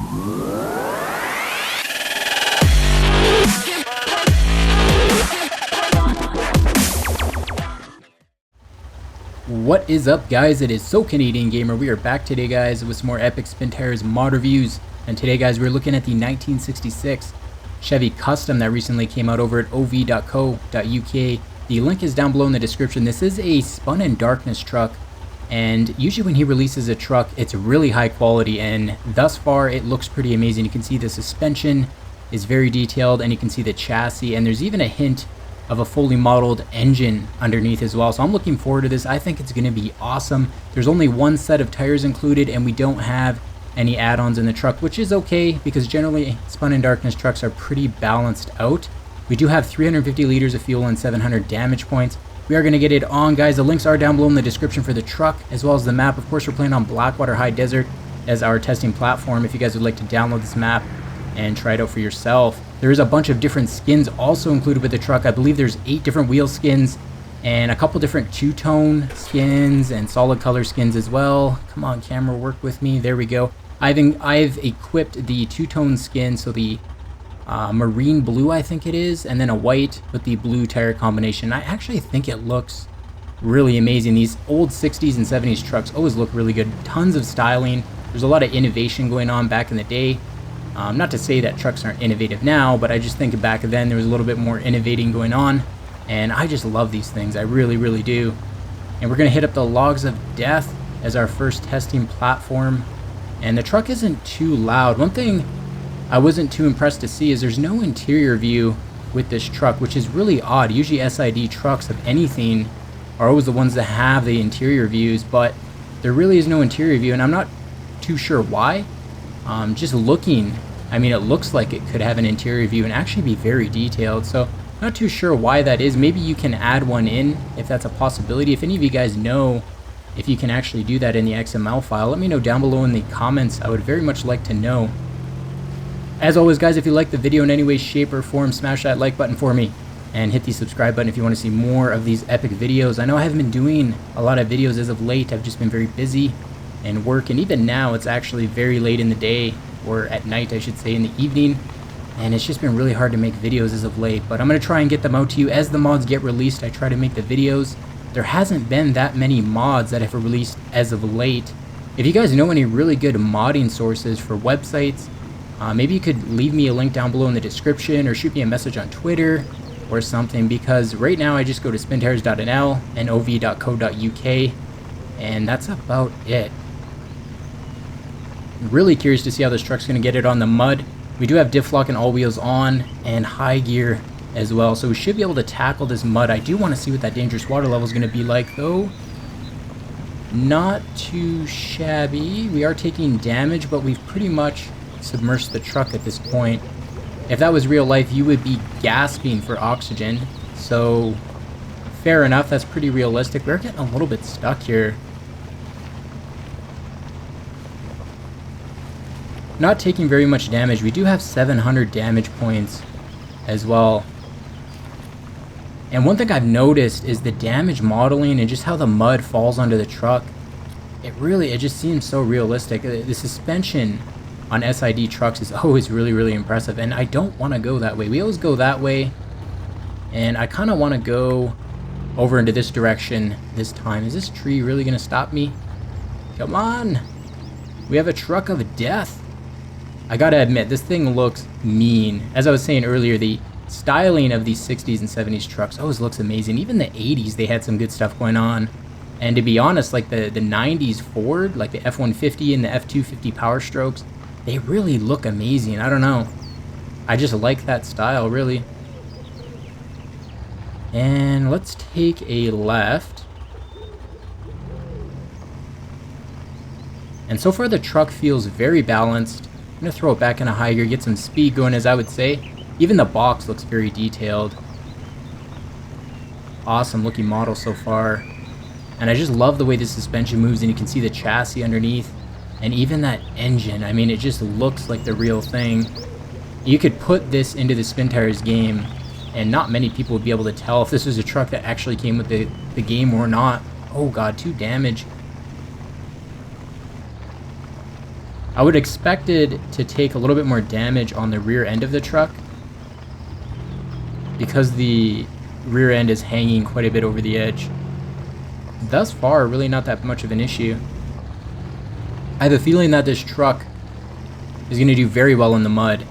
What is up, guys? It is SoCanadianGamer. We are back today, guys, with some more epic Spintires mod reviews. And today, guys, we're looking at the 1966 Chevy Custom that recently came out over at ov.co.uk. The link is down below in the description. This is a spun in darkness truck, and usually when he releases a truck, it's really high quality, and thus far it looks pretty amazing. You can see the suspension is very detailed, and you can see the chassis, and there's even a hint of a fully modeled engine underneath as well. So I'm looking forward to this. I think it's going to be awesome. There's only one set of tires included, and we don't have any add-ons in the truck, which is okay because generally spun in darkness trucks are pretty balanced out. We do have 350 liters of fuel and 700 damage points. We are going to get it on, guys. The links are down below in the description for the truck as well as the map. Of course, we're playing on Blackwater High Desert as our testing platform if you guys would like to download this map and try it out for yourself. There is a bunch of different skins also included with the truck. I believe there's 8 different wheel skins and a couple different two-tone skins and solid color skins as well. Come on, camera, work with me. There we go. I've equipped the two-tone skin, so the marine blue, I think it is, and then a white with the blue tire combination. I actually think it looks really amazing. These old 60s and 70s trucks always look really good. Tons of styling. There's a lot of innovation going on back in the day. Not to say that trucks aren't innovative now, but I just think back then there was a little bit more innovating going on, and I just love these things. I really, really do. And we're going to hit up the Logs of Death as our first testing platform, and the truck isn't too loud. One thing I wasn't too impressed to see is there's no interior view with this truck, which is really odd. Usually SID trucks of anything are always the ones that have the interior views, but there really is no interior view, and I'm not too sure why. Just looking, I mean, it looks like it could have an interior view and actually be very detailed, so not too sure why that is. Maybe you can add one in if that's a possibility. If any of you guys know if you can actually do that in the XML file, let me know down below in the comments. I would very much like to know. As always, guys, if you like the video in any way, shape, or form, smash that like button for me and hit the subscribe button if you want to see more of these epic videos. I know I haven't been doing a lot of videos as of late. I've just been very busy and work, and even now it's actually very late in the day, or at night I should say, in the evening, and it's just been really hard to make videos as of late, but I'm going to try and get them out to you as the mods get released. I try to make the videos. There hasn't been that many mods that have released as of late. If you guys know any really good modding sources for websites, maybe you could leave me a link down below in the description or shoot me a message on Twitter or something, because right now I just go to spintires.nl and ov.co.uk, and that's about it. Really curious to see how this truck's going to get it on the mud. We do have diff lock and all wheels on and high gear as well, so we should be able to tackle this mud. I do want to see what that dangerous water level is going to be like, though. Not too shabby. We are taking damage, but we've pretty much submerged the truck at this point. If that was real life, you would be gasping for oxygen, so fair enough. That's pretty realistic. We're getting a little bit stuck here. Not taking very much damage. We do have 700 damage points as well. And one thing I've noticed is the damage modeling and just how the mud falls onto the truck. It just seems so realistic. The suspension on SID trucks is always really, really impressive, and I don't want to go that way. We always go that way, and I kind of want to go over into this direction this time. Is this tree really going to stop me? Come on. We have a truck of death. I gotta admit, this thing looks mean. As I was saying earlier, the styling of these 60s and 70s trucks always looks amazing. Even the 80s, they had some good stuff going on. And to be honest, like the 90s Ford, like the F-150 and the F-250 Power Strokes, they really look amazing. I don't know. I just like that style, really. And let's take a left. And so far, the truck feels very balanced. I'm going to throw it back in a high gear, get some speed going, as I would say. Even the box looks very detailed. Awesome looking model so far. And I just love the way the suspension moves, and you can see the chassis underneath. And even that engine, I mean, it just looks like the real thing. You could put this into the Spintires game, and not many people would be able to tell if this was a truck that actually came with the game or not. Oh god, 2 damage. I would expect it to take a little bit more damage on the rear end of the truck because the rear end is hanging quite a bit over the edge. Thus far, really not that much of an issue. I have a feeling that this truck is going to do very well in the mud.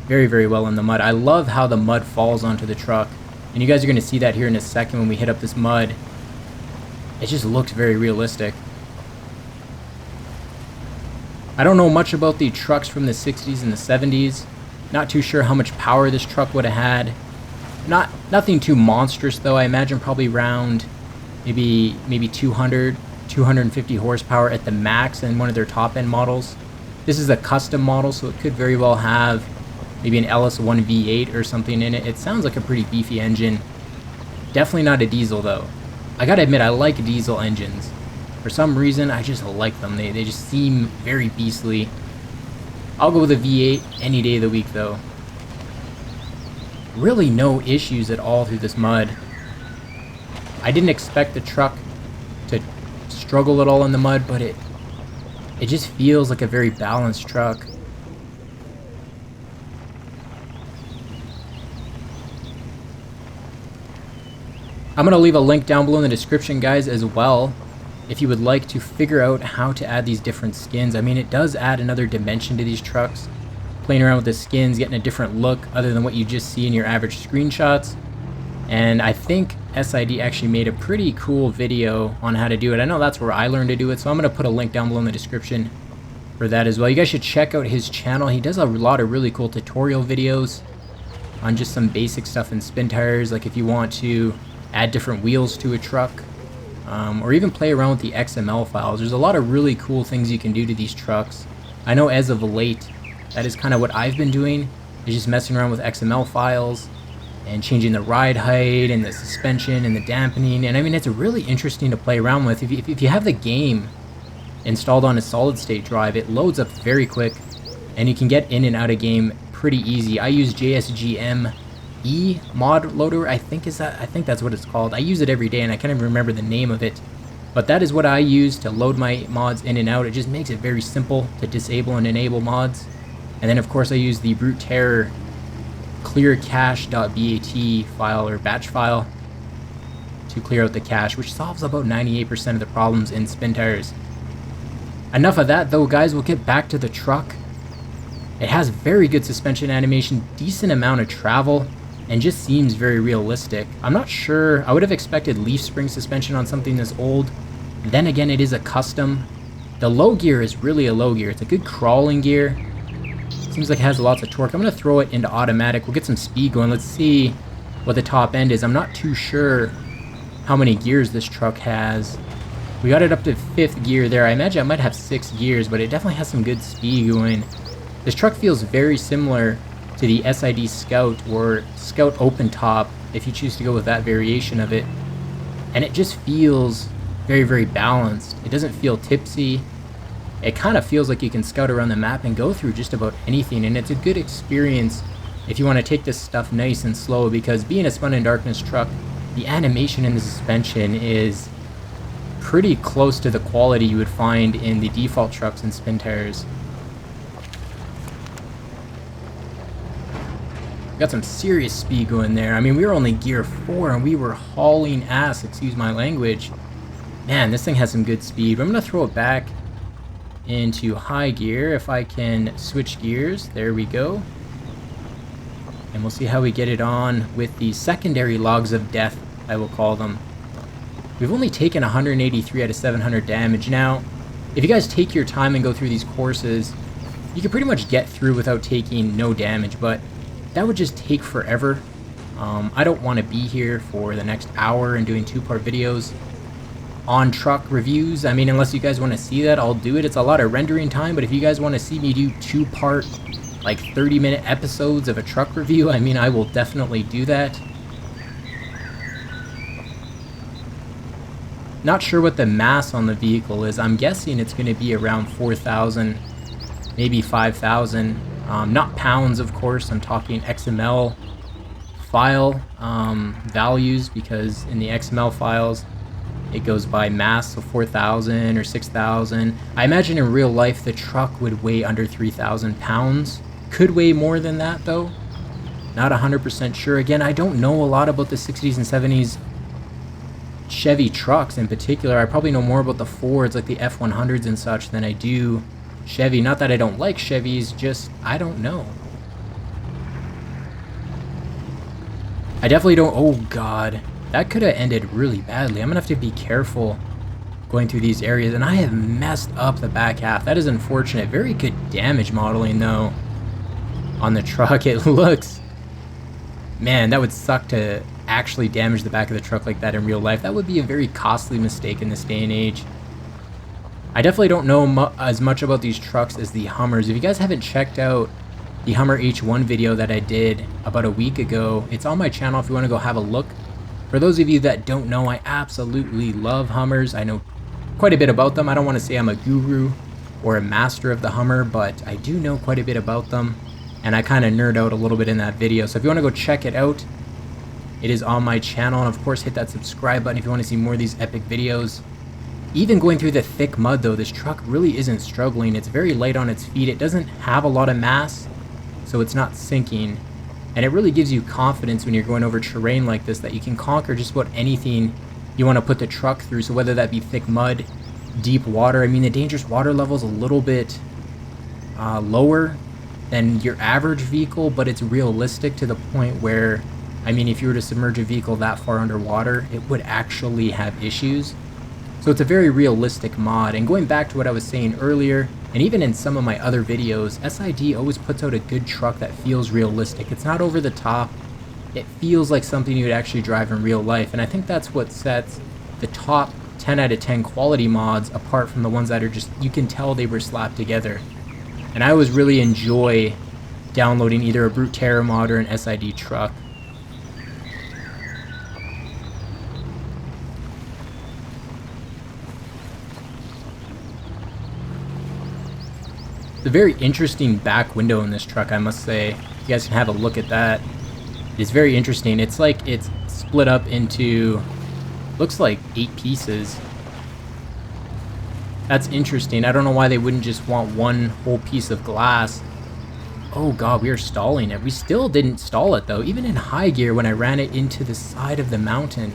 Very, very well in the mud. I love how the mud falls onto the truck. And you guys are going to see that here in a second when we hit up this mud. It just looks very realistic. I don't know much about the trucks from the 60s and the 70s. Not too sure how much power this truck would have had. Nothing too monstrous though. I imagine probably around maybe 200, 250 horsepower at the max in one of their top end models. This is a custom model, so it could very well have maybe an LS1 V8 or something in it. It sounds like a pretty beefy engine. Definitely not a diesel though. I gotta admit, I like diesel engines. For some reason, I just like them. They just seem very beastly. I'll go with a V8 any day of the week though. Really no issues at all through this mud. I didn't expect the truck to struggle at all in the mud, but it just feels like a very balanced truck. I'm going to leave a link down below in the description, guys, as well, if you would like to figure out how to add these different skins. I mean, it does add another dimension to these trucks. Playing around with the skins, getting a different look other than what you just see in your average screenshots. And I think SID actually made a pretty cool video on how to do it. I know that's where I learned to do it, so I'm going to put a link down below in the description for that as well. You guys should check out his channel. He does a lot of really cool tutorial videos on just some basic stuff in spin tires, like if you want to add different wheels to a truck, or even play around with the XML files. There's a lot of really cool things you can do to these trucks. I know as of late, that is kind of what I've been doing, is just messing around with XML files and changing the ride height and the suspension and the dampening. And I mean, it's really interesting to play around with. If you have the game installed on a solid state drive, it loads up very quick and you can get in and out of game pretty easy. I use JSGM mod loader, I think that's what it's called. I use it every day and I can't even remember the name of it, but that is what I use to load my mods in and out. It just makes it very simple to disable and enable mods. And then of course I use the brute terror clearcache.bat file or batch file to clear out the cache, which solves about 98% of the problems in spin tires. Enough of that though, guys. We'll get back to the truck. It has very good suspension animation, decent amount of travel, and just seems very realistic. I'm not sure, I would have expected leaf spring suspension on something this old. Then again, it is a custom. The low gear is really a low gear. It's a good crawling gear. Seems like it has lots of torque. I'm going to throw it into automatic. We'll get some speed going. Let's see what the top end is. I'm not too sure how many gears this truck has. We got it up to 5th gear there. I imagine I might have 6 gears, but it definitely has some good speed going. This truck feels very similar to the SID Scout or Scout Open Top, if you choose to go with that variation of it. And it just feels very, very balanced. It doesn't feel tipsy. It kind of feels like you can scout around the map and go through just about anything, and it's a good experience if you want to take this stuff nice and slow, because being a Spun in Darkness truck, the animation in the suspension is pretty close to the quality you would find in the default trucks and spin tires. Got some serious speed going there. I mean, we were only gear 4 and we were hauling ass, excuse my language. Man, this thing has some good speed. I'm going to throw it back into high gear if I can switch gears. There we go. And we'll see how we get it on with the secondary logs of death, I will call them. We've only taken 183 out of 700 damage. Now, if you guys take your time and go through these courses, you can pretty much get through without taking no damage, but that would just take forever. I don't want to be here for the next hour and doing 2-part videos on truck reviews. I mean, unless you guys want to see that, I'll do it. It's a lot of rendering time, but if you guys want to see me do 2-part, like 30-minute episodes of a truck review, I mean, I will definitely do that. Not sure what the mass on the vehicle is. I'm guessing it's going to be around 4,000, maybe 5,000. Not pounds, of course. I'm talking XML file values, because in the XML files it goes by mass, so 4,000 or 6,000. I imagine in real life the truck would weigh under 3,000 pounds. Could weigh more than that though. Not 100% sure. Again, I don't know a lot about the 60s and 70s Chevy trucks in particular. I probably know more about the Fords, like the F-100s and such, than I do Chevy. Not that I don't like Chevys, just I don't know. I definitely don't. Oh god, that could have ended really badly. I'm gonna have to be careful going through these areas, and I have messed up the back half. That is unfortunate. Very good damage modeling though on the truck. It looks, man, that would suck to actually damage the back of the truck like that in real life. That would be a very costly mistake in this day and age. I definitely don't know as much about these trucks as the Hummers. If you guys haven't checked out the Hummer H1 video that I did about a week ago, it's on my channel if you want to go have a look. For those of you that don't know, I absolutely love Hummers. I know quite a bit about them. I don't want to say I'm a guru or a master of the Hummer, but I do know quite a bit about them, and I kind of nerd out a little bit in that video. So if you want to go check it out, it is on my channel, and of course hit that subscribe button if you want to see more of these epic videos. Even going through the thick mud though, this truck really isn't struggling. It's very light on its feet. It doesn't have a lot of mass, so it's not sinking, and it really gives you confidence when you're going over terrain like this that you can conquer just about anything you want to put the truck through. So whether that be thick mud, deep water, I mean the dangerous water level is a little bit lower than your average vehicle, but it's realistic to the point where, I mean, if you were to submerge a vehicle that far underwater, it would actually have issues. So it's a very realistic mod. And going back to what I was saying earlier, and even in some of my other videos, SID always puts out a good truck that feels realistic. It's not over the top. It feels like something you would actually drive in real life. And I think that's what sets the top 10 out of 10 quality mods apart from the ones that are just, you can tell they were slapped together. And I always really enjoy downloading either a Brute Terror mod or an SID truck. It's a very interesting back window in this truck, I must say. You guys can have a look at that. It's very interesting. It's like it's split up into, looks like 8 pieces. That's interesting. I don't know why they wouldn't just want one whole piece of glass. Oh god, we are stalling it. We still didn't stall it though. Even in high gear, when I ran it into the side of the mountain,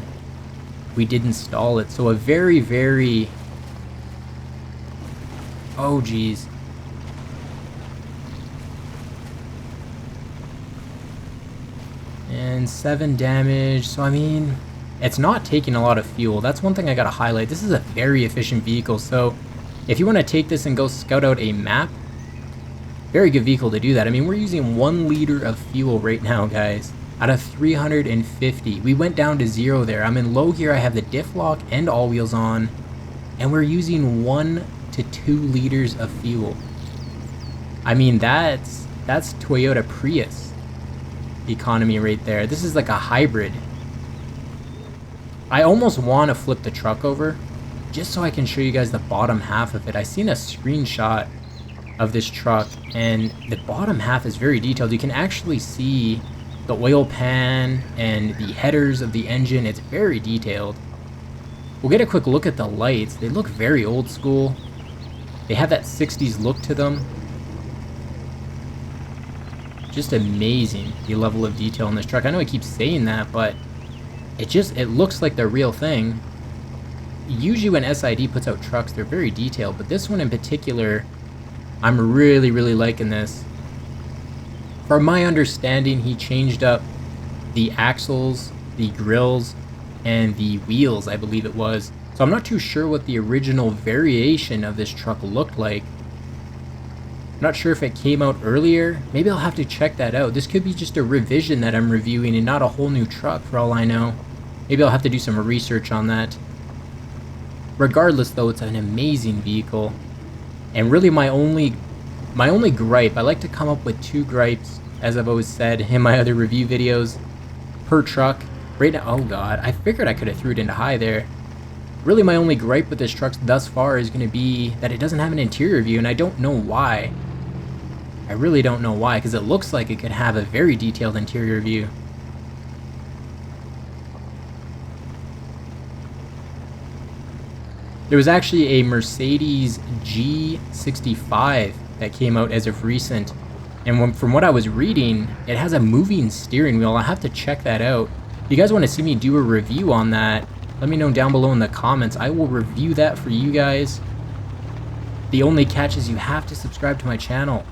we didn't stall it. So a very, very... Oh geez. And 7 damage. So I mean, it's not taking a lot of fuel. That's one thing I gotta highlight. This is a very efficient vehicle, so if you want to take this and go scout out a map, very good vehicle to do that. I mean, we're using 1 liter of fuel right now, guys, out of 350. We went down to 0 there. I'm in low gear. I have the diff lock and all wheels on, and we're using 1 to 2 liters of fuel. I mean, that's Toyota Prius economy right there. This is like a hybrid. I almost want to flip the truck over just so I can show you guys the bottom half of it. I seen a screenshot of this truck, and the bottom half is very detailed. You can actually see the oil pan and the headers of the engine. It's very detailed. We'll get a quick look at the lights. They look very old school. They have that 60s look to them. Just amazing, the level of detail in this truck. I know I keep saying that, but it looks like the real thing. Usually when SID puts out trucks, they're very detailed, but this one in particular, I'm really, really liking this. From my understanding, he changed up the axles, the grills, and the wheels, I believe it was. So I'm not too sure what the original variation of this truck looked like. I'm not sure if it came out earlier. Maybe I'll have to check that out. This could be just a revision that I'm reviewing and not a whole new truck for all I know. Maybe I'll have to do some research on that. Regardless though, it's an amazing vehicle. And really my only gripe, I like to come up with 2 gripes, as I've always said in my other review videos, per truck. Right now, oh god, I figured I could have threw it into high there. Really my only gripe with this truck thus far is going to be that it doesn't have an interior view, and I don't know why. I really don't know why, because it looks like it could have a very detailed interior view. There was actually a Mercedes G65 that came out as of recent, and from what I was reading, it has a moving steering wheel. I'll have to check that out. If you guys want to see me do a review on that, let me know down below in the comments. I will review that for you guys. The only catch is you have to subscribe to my channel.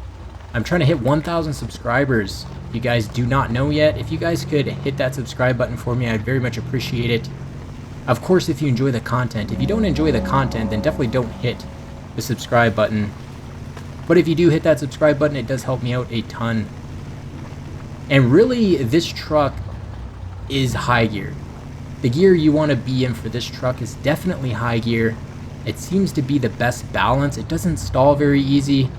I'm trying to hit 1,000 subscribers. If you guys do not know yet, if you guys could hit that subscribe button for me, I'd very much appreciate it. Of course, if you enjoy the content. If you don't enjoy the content, then definitely don't hit the subscribe button. But if you do hit that subscribe button, it does help me out a ton. And really, this truck is high gear. The gear you want to be in for this truck is definitely high gear. It seems to be the best balance. It doesn't stall very easy.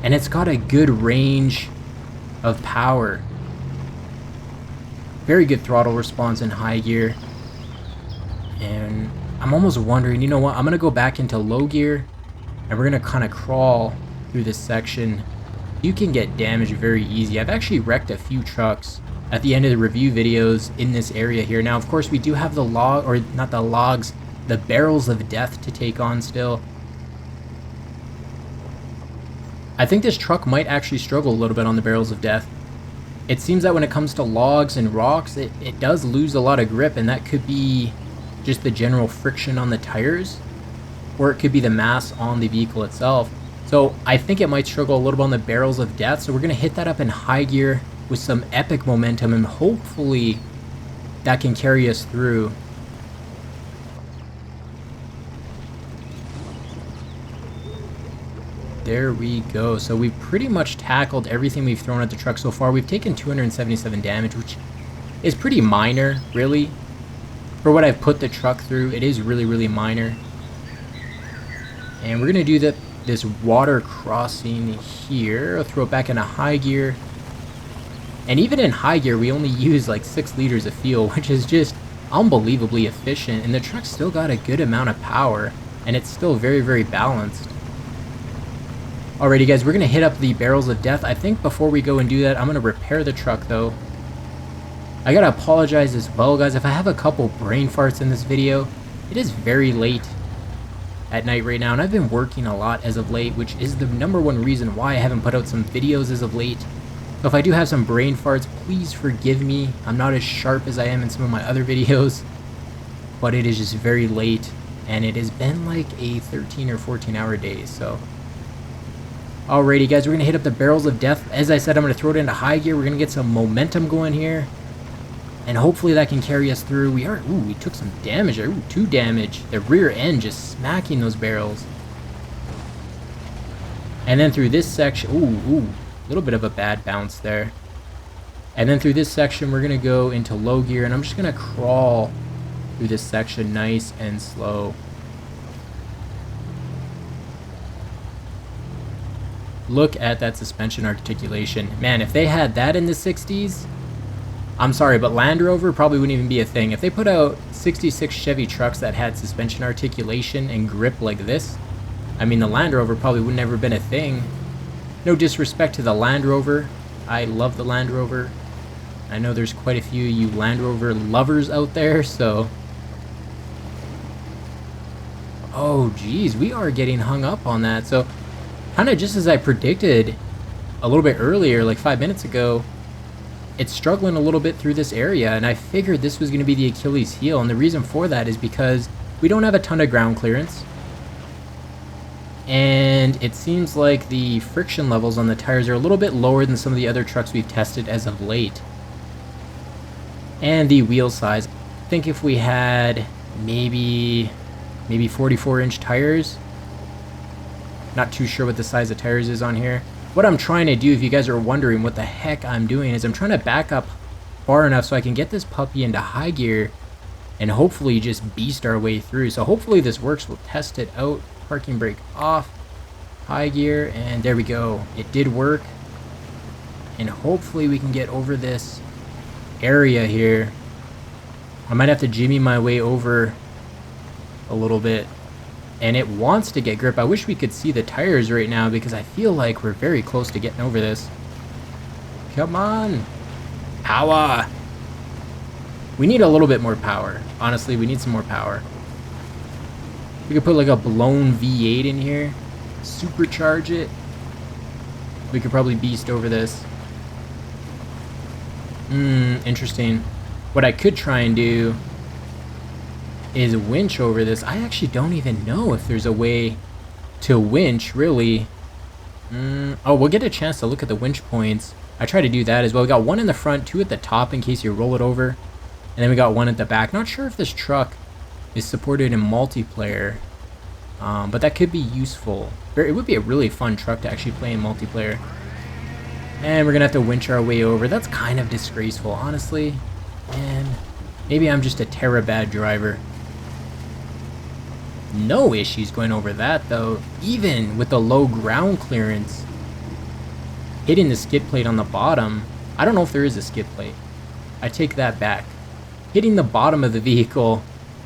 And it's got a good range of power. Very good throttle response in high gear. And I'm almost wondering, you know what, I'm going to go back into low gear and we're going to kind of crawl through this section. You can get damaged very easy. I've actually wrecked a few trucks at the end of the review videos in this area here. Now, of course, we do have the log, or not the logs, the barrels of death to take on still. I think this truck might actually struggle a little bit on the barrels of death. It seems that when it comes to logs and rocks, it does lose a lot of grip, and that could be just the general friction on the tires, or it could be the mass on the vehicle itself. So I think it might struggle a little bit on the barrels of death, so we're going to hit that up in high gear with some epic momentum, and hopefully that can carry us through. There we go. So we've pretty much tackled everything we've thrown at the truck so far. We've taken 277 damage, which is pretty minor, really. For what I've put the truck through, it is really, really minor. And we're going to do this water crossing here. I'll throw it back into high gear. And even in high gear, we only use like 6 liters of fuel, which is just unbelievably efficient. And the truck's still got a good amount of power, and it's still very, very balanced. Alrighty guys, we're going to hit up the barrels of death. I think before we go and do that, I'm going to repair the truck though. I gotta apologize as well, guys, if I have a couple brain farts in this video. It is very late at night right now, and I've been working a lot as of late, which is the #1 reason why I haven't put out some videos as of late. So if I do have some brain farts, please forgive me. I'm not as sharp as I am in some of my other videos, but it is just very late, and it has been like a 13 or 14 hour day, so. Alrighty guys, we're gonna hit up the barrels of death. As I said, I'm gonna throw it into high gear. We're gonna get some momentum going here. And hopefully that can carry us through. We took some damage there. 2 damage. The rear end just smacking those barrels. And then through this section, a little bit of a bad bounce there. And then through this section, we're going to go into low gear, and I'm just going to crawl through this section nice and slow. Look at that suspension articulation. Man, if they had that in the 60s, I'm sorry, but Land Rover probably wouldn't even be a thing. If they put out 66 Chevy trucks that had suspension articulation and grip like this, I mean, the Land Rover probably would never been a thing. No disrespect to the Land Rover. I love the Land Rover. I know there's quite a few of you Land Rover lovers out there, so. Oh, geez, we are getting hung up on that. So, kind of just as I predicted a little bit earlier, like 5 minutes ago, it's struggling a little bit through this area, and I figured this was going to be the Achilles heel, and the reason for that is because we don't have a ton of ground clearance, and it seems like the friction levels on the tires are a little bit lower than some of the other trucks we've tested as of late. And the wheel size, I think if we had maybe 44-inch tires, not too sure what the size of tires is on here. What I'm trying to do, if you guys are wondering what the heck I'm doing, is I'm trying to back up far enough so I can get this puppy into high gear and hopefully just beast our way through. So hopefully this works. We'll test it out. Parking brake off, high gear, and there we go. It did work. And hopefully we can get over this area here. I might have to jimmy my way over a little bit. And it wants to get grip. I wish we could see the tires right now because I feel like we're very close to getting over this. Come on. Power. We need a little bit more power. Honestly, we need some more power. We could put like a blown V8 in here, supercharge it. We could probably beast over this. Interesting. What I could try and do is winch over this. I actually don't even know if there's a way to winch, really. Oh, we'll get a chance to look at the winch points. I try to do that as well. We got one in the front, two at the top in case you roll it over. And then we got one at the back. Not sure if this truck is supported in multiplayer, but that could be useful. It would be a really fun truck to actually play in multiplayer. And we're gonna have to winch our way over. That's kind of disgraceful, honestly. And maybe I'm just a bad driver. No issues going over that though, even with the low ground clearance. Hitting the skid plate on the bottom. I don't know if there is a skid plate. I take that back. Hitting the bottom of the vehicle,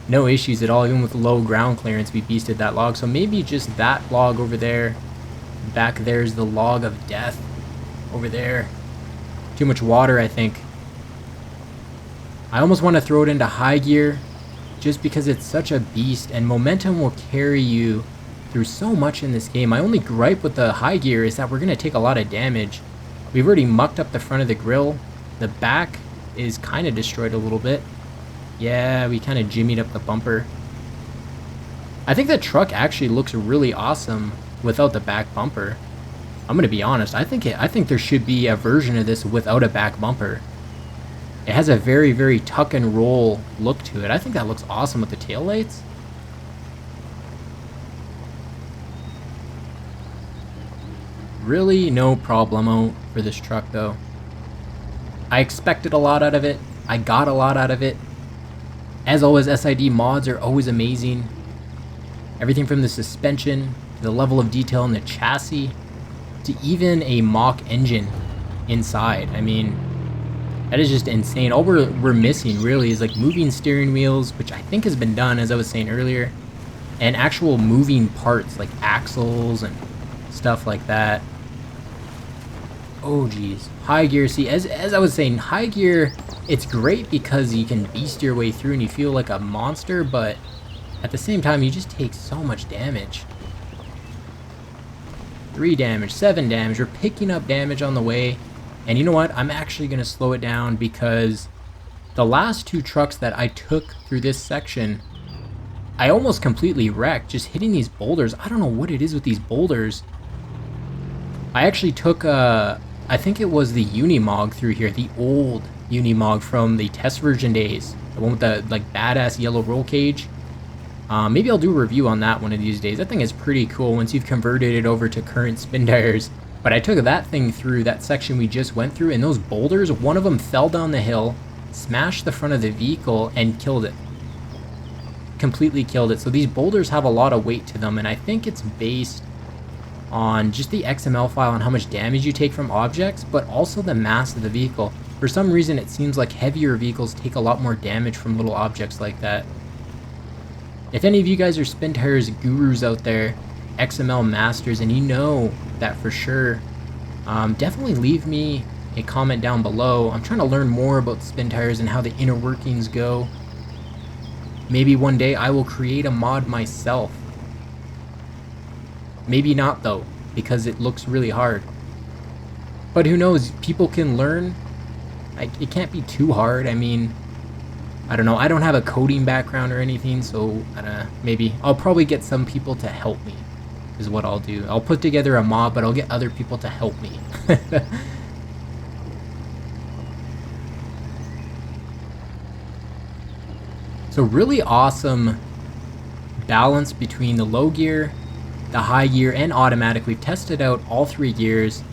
no issues at all. Even with low ground clearance, we beasted that log. So maybe just that log over there. Back there's the log of death. Over there. Too much water, I think. I almost want to throw it into high gear just because it's such a beast and momentum will carry you through so much in this game. My only gripe with the high gear is that we're going to take a lot of damage. We've already mucked up the front of the grill. The back is kind of destroyed a little bit. Yeah, we kind of jimmied up the bumper. I think the truck actually looks really awesome without the back bumper. I'm going to be honest. I think there should be a version of this without a back bumper. It has a very, very tuck and roll look to it. I think that looks awesome with the taillights. Really no problemo for this truck though. I expected a lot out of it. I got a lot out of it. As always, SID mods are always amazing. Everything from the suspension, to the level of detail in the chassis, to even a mock engine inside. I mean, that is just insane. All we're missing really is like moving steering wheels, which I think has been done, as I was saying earlier, and actual moving parts like axles and stuff like that. Oh geez, high gear. See, as I was saying, high gear, it's great because you can beast your way through and you feel like a monster, but at the same time you just take so much damage. 3 damage, 7 damage. We're picking up damage on the way. And you know what? I'm actually going to slow it down because the last 2 trucks that I took through this section, I almost completely wrecked just hitting these boulders. I don't know what it is with these boulders. I actually took, I think it was the Unimog through here, the old Unimog from the test version days. The one with the like badass yellow roll cage. Maybe I'll do a review on that one of these days. That thing is pretty cool once you've converted it over to current spin tires. But I took that thing through that section we just went through, and those boulders, one of them fell down the hill, smashed the front of the vehicle, and killed it. Completely killed it. So these boulders have a lot of weight to them, and I think it's based on just the XML file and how much damage you take from objects, but also the mass of the vehicle. For some reason, it seems like heavier vehicles take a lot more damage from little objects like that. If any of you guys are spin tires gurus out there, XML masters, and you know that for sure, definitely leave me a comment down below. I'm trying to learn more about spin tires and how the inner workings go. Maybe one day I will create a mod myself. Maybe not though, because it looks really hard. But who knows, people can learn. It can't be too hard. I mean, I don't know, I don't have a coding background or anything, so maybe I'll probably get some people to help me, is what I'll do. I'll put together a mod, but I'll get other people to help me. So really awesome balance between the low gear, the high gear, and automatic. We've tested out all 3 gears,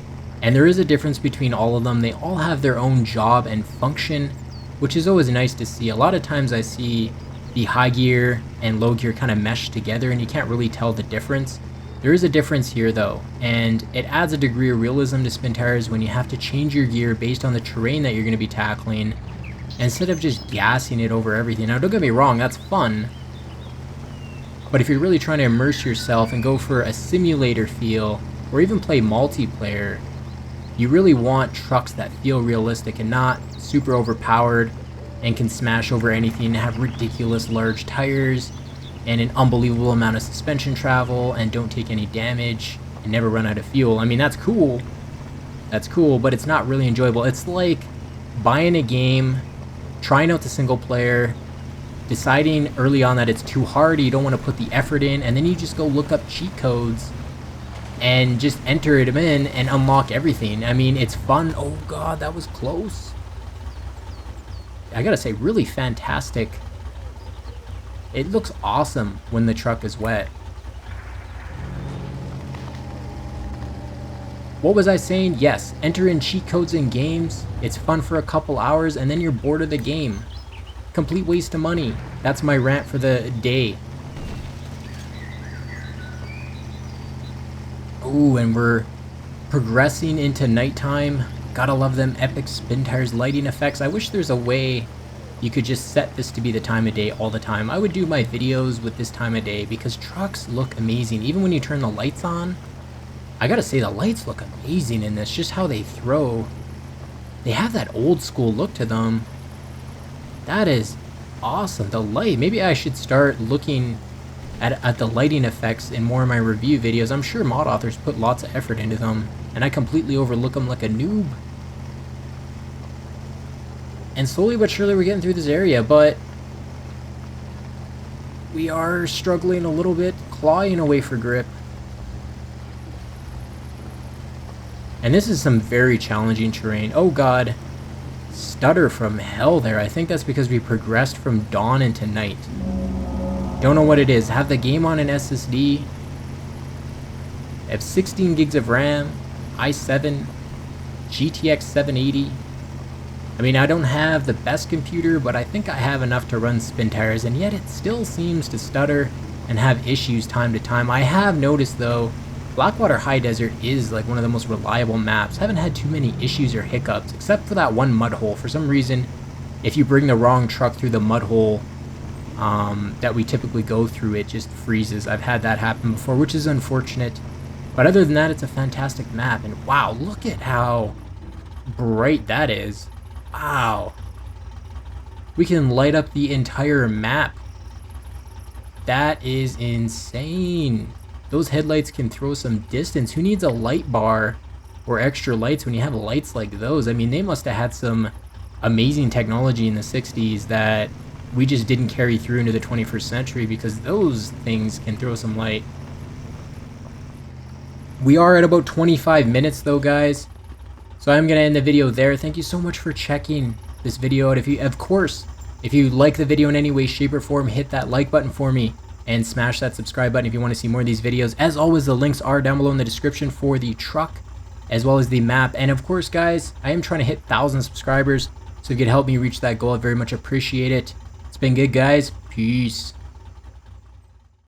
and there is a difference between all of them. They all have their own job and function, which is always nice to see. A lot of times I see the high gear and low gear kind of mesh together and you can't really tell the difference. There is a difference here though, and it adds a degree of realism to spin tires when you have to change your gear based on the terrain that you're going to be tackling, instead of just gassing it over everything. Now don't get me wrong, that's fun, but if you're really trying to immerse yourself and go for a simulator feel, or even play multiplayer, you really want trucks that feel realistic and not super overpowered and can smash over anything, have ridiculous large tires. and an unbelievable amount of suspension travel and don't take any damage and never run out of fuel. I mean, that's cool. That's cool, but it's not really enjoyable. It's like buying a game, trying out the single player, deciding early on that it's too hard, you don't want to put the effort in, and then you just go look up cheat codes and just enter them in and unlock everything. I mean, it's fun. Oh god, that was close. I gotta say, really fantastic. It looks awesome when the truck is wet. What was I saying? Yes, enter in cheat codes in games. It's fun for a couple hours and then you're bored of the game. Complete waste of money. That's my rant for the day. Ooh, and we're progressing into nighttime. Gotta love them epic Spintires lighting effects. I wish there's a way you could just set this to be the time of day all the time. I would do my videos with this time of day because trucks look amazing. Even when you turn the lights on, I gotta say the lights look amazing in this. Just how they throw. They have that old school look to them. That is awesome. The light. Maybe I should start looking at the lighting effects in more of my review videos. I'm sure mod authors put lots of effort into them, and I completely overlook them like a noob. And slowly but surely we're getting through this area, but we are struggling a little bit, clawing away for grip. And this is some very challenging terrain. Oh god. Stutter from hell there. I think that's because we progressed from dawn into night. Don't know what it is. Have the game on an SSD. I have 16 gigs of RAM, i7, GTX 780. I mean, I don't have the best computer, but I think I have enough to run Spintires, and yet it still seems to stutter and have issues time to time. I have noticed, though, Blackwater High Desert is like one of the most reliable maps. Haven't had too many issues or hiccups, except for that one mud hole. For some reason, if you bring the wrong truck through the mud hole that we typically go through, it just freezes. I've had that happen before, which is unfortunate. But other than that, it's a fantastic map. And wow, look at how bright that is. Wow. We can light up the entire map. That is insane. Those headlights can throw some distance. Who needs a light bar or extra lights when you have lights like those? I mean, they must have had some amazing technology in the 60s that we just didn't carry through into the 21st century, because those things can throw some light. We are at about 25 minutes though, guys. So I'm going to end the video there. Thank you so much for checking this video out. If you like the video in any way, shape, or form, hit that like button for me and smash that subscribe button if you want to see more of these videos. As always, the links are down below in the description for the truck as well as the map. And of course, guys, I am trying to hit 1,000 subscribers, so if you could help me reach that goal, I'd very much appreciate it. It's been good, guys. Peace.